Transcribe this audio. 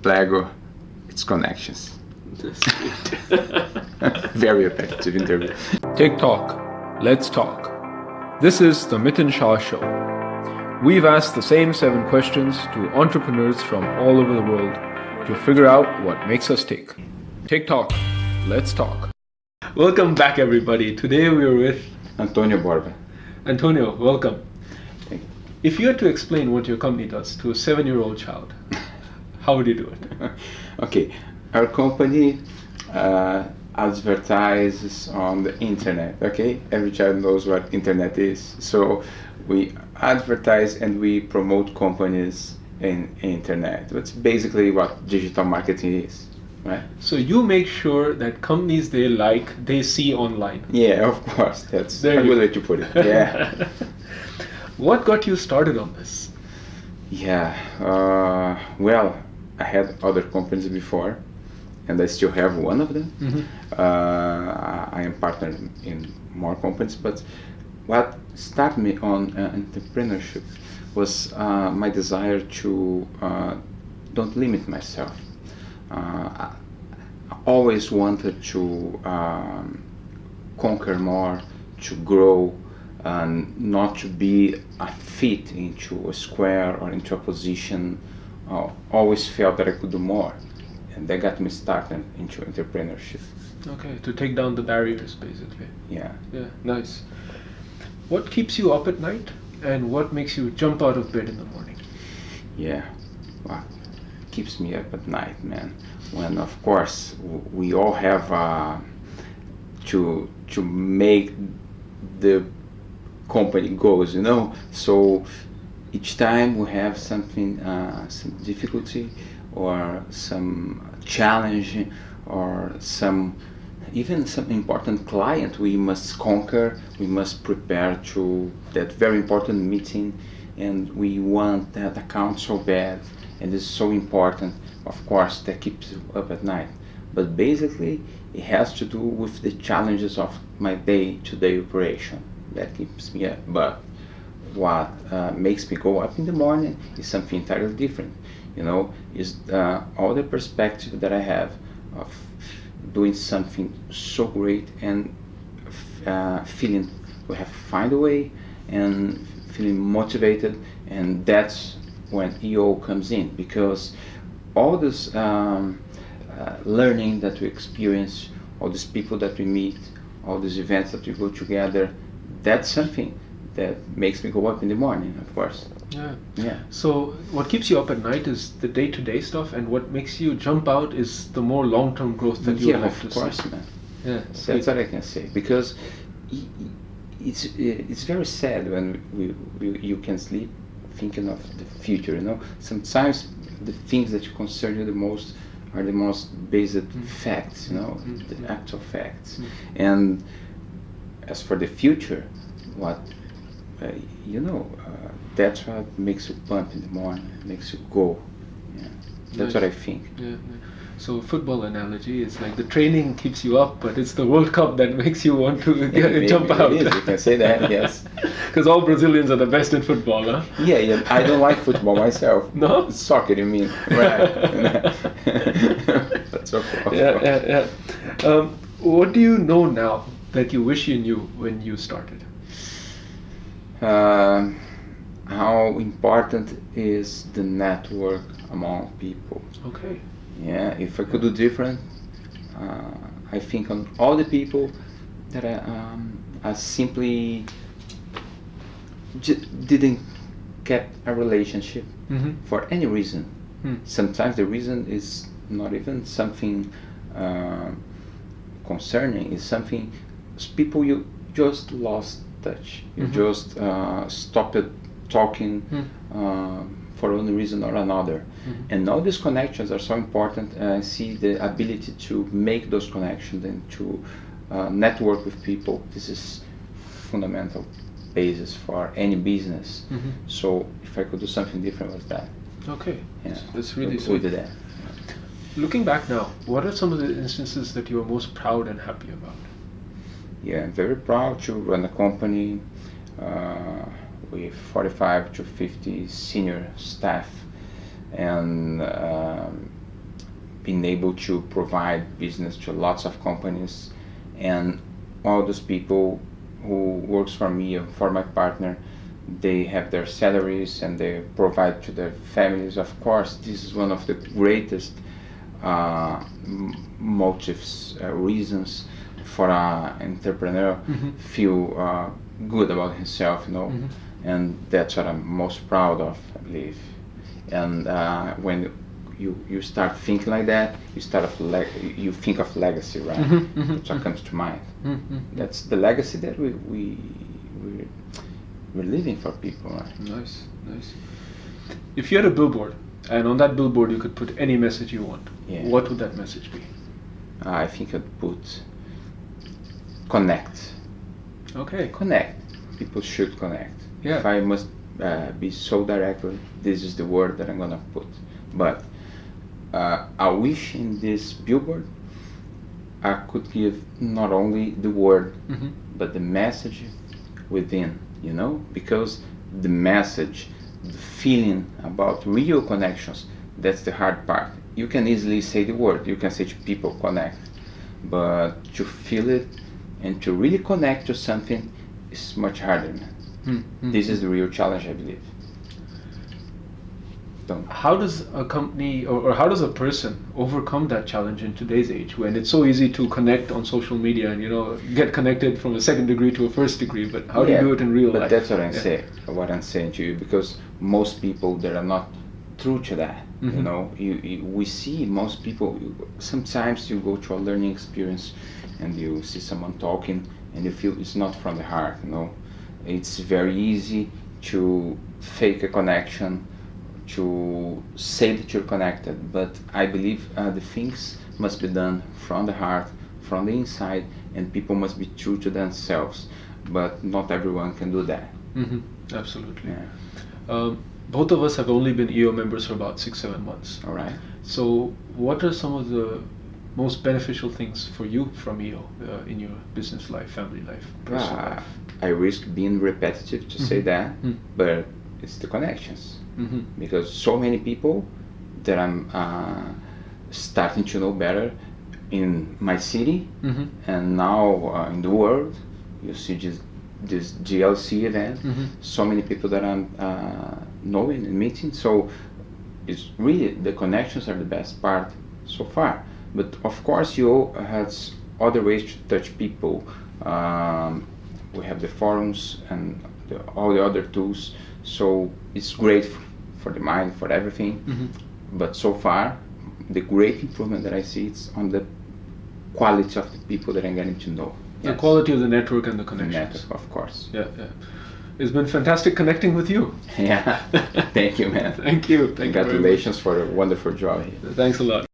Plego, it's connections. That's great. Very effective interview. TikTok, let's talk. This is the Miten Shah Show. We've asked the same 7 questions to entrepreneurs from all over the world to figure out what makes us tick. TikTok, let's talk. Welcome back, everybody. Today we're with Antonio Borba. Antonio. Welcome. Thank you. If you had to explain what your company does to a 7-year-old child, how would you do it? Okay, our company advertises on the internet. Okay, every child knows what internet is. So we advertise and we promote companies in internet. That's basically what digital marketing is, right? So you make sure that companies they see online. Yeah, of course. That's There a you good way to put it. Yeah. What got you started on this? Yeah. Well, I had other companies before, and I still have one of them. Mm-hmm. I am partner in more companies, but what started me on entrepreneurship was my desire to don't limit myself. I always wanted to conquer more, to grow, and not to be a fit into a square or into a position. Always felt that I could do more, and that got me started into entrepreneurship. Okay, to take down the barriers, basically. Yeah. Yeah, nice. What keeps you up at night, and what makes you jump out of bed in the morning? Yeah, what keeps me up at night, man? When of course we all have to make the company goals, you know. So each time we have something, some difficulty or some challenge or even some important client we must conquer, we must prepare to that very important meeting, and we want that account so bad, and it's so important. Of course, that keeps you up at night. But basically, it has to do with the challenges of my day-to-day operation. That keeps me up. But what makes me go up in the morning is something entirely different. You know, is all the perspective that I have of doing something so great and feeling we have to find a way and feeling motivated, and that's when EO comes in, because all this learning that we experience, all these people that we meet, all these events that we go together, that's something that makes me go up in the morning, of course. Yeah. Yeah. So what keeps you up at night is the day-to-day stuff, and what makes you jump out is the more long-term growth that you Yeah, would like to of course, see. man. Yeah, That's what I can say, because it's very sad when you can sleep thinking of the future. You know, sometimes the things that concern you the most are the most basic facts. You know, the actual facts. And as for the future, what that's what makes you pump in the morning, makes you go. Yeah, that's what I think. Yeah. So football analogy is like the training keeps you up, but it's the World Cup that makes you want to jump out. It is, you can say that, yes. Because all Brazilians are the best in football, huh? Yeah, I don't like football myself. No? Soccer, you mean? Right. That's okay. Yeah. What do you know now that you wish you knew when you started? How important is the network among people? Okay. Yeah, if I could do different, I think on all the people that I simply didn't get a relationship for any reason. Sometimes the reason is not even something concerning. It's something people you just lost touch. You just stopped talking for one reason or another. And all these connections are so important. I see the ability to make those connections and to network with people. This is fundamental basis for any business. So if I could do something different with that. Okay, Yeah, that's really we sweet. did that. Looking back now, what are some of the instances that you are most proud and happy about? Yeah, I'm very proud to run a company with 45 to 50 senior staff, and been able to provide business to lots of companies, and all those people who works for me or for my partner, they have their salaries and they provide to their families. Of course, this is one of the greatest motives, reasons for an entrepreneur feel good about himself, and that's what I'm most proud of, I believe. And when you start thinking like that, you think of legacy, right? That's what comes to mind. That's the legacy that we're living for people, right? Nice. If you had a billboard, and on that billboard you could put any message you want, what would that message be? I think I'd put connect. Okay. Connect. People should connect. Yeah. If I must be so direct, this is the word that I'm gonna put. But I wish in this billboard I could give not only the word, but the message within, because the message, the feeling about real connections, that's the hard part. You can easily say the word, you can say to people connect, but to feel it and to really connect to something is much harder, man. This is the real challenge, I believe. How does a company or how does a person overcome that challenge in today's age when it's so easy to connect on social media and get connected from a second degree to a first degree, but how do you do it in real life? But that's what I'm saying to you, because most people that are not true to that. We see most people, sometimes you go to a learning experience and you see someone talking and you feel it's not from the heart. It's very easy to fake a connection, to say that you're connected, but I believe the things must be done from the heart, from the inside, and people must be true to themselves, but not everyone can do that. Absolutely. Both of us have only been EO members for about 6-7 months. All right. So what are some of the most beneficial things for you from EO in your business life, family life, personal life? I risk being repetitive to say that, but it's the connections. Because so many people that I'm starting to know better in my city and now in the world. You see this GLC event, so many people that I'm knowing and meeting, so it's really the connections are the best part so far. But of course you have other ways to touch people. We have the forums and all the other tools, so it's great for the mind, for everything. But so far the great improvement that I see is on the quality of the people that I'm getting to know. The quality of the network and the connections. Network, of course. Yeah. It's been fantastic connecting with you. Yeah. Thank you, man. Thank you. Congratulations for a wonderful job here. Thanks a lot.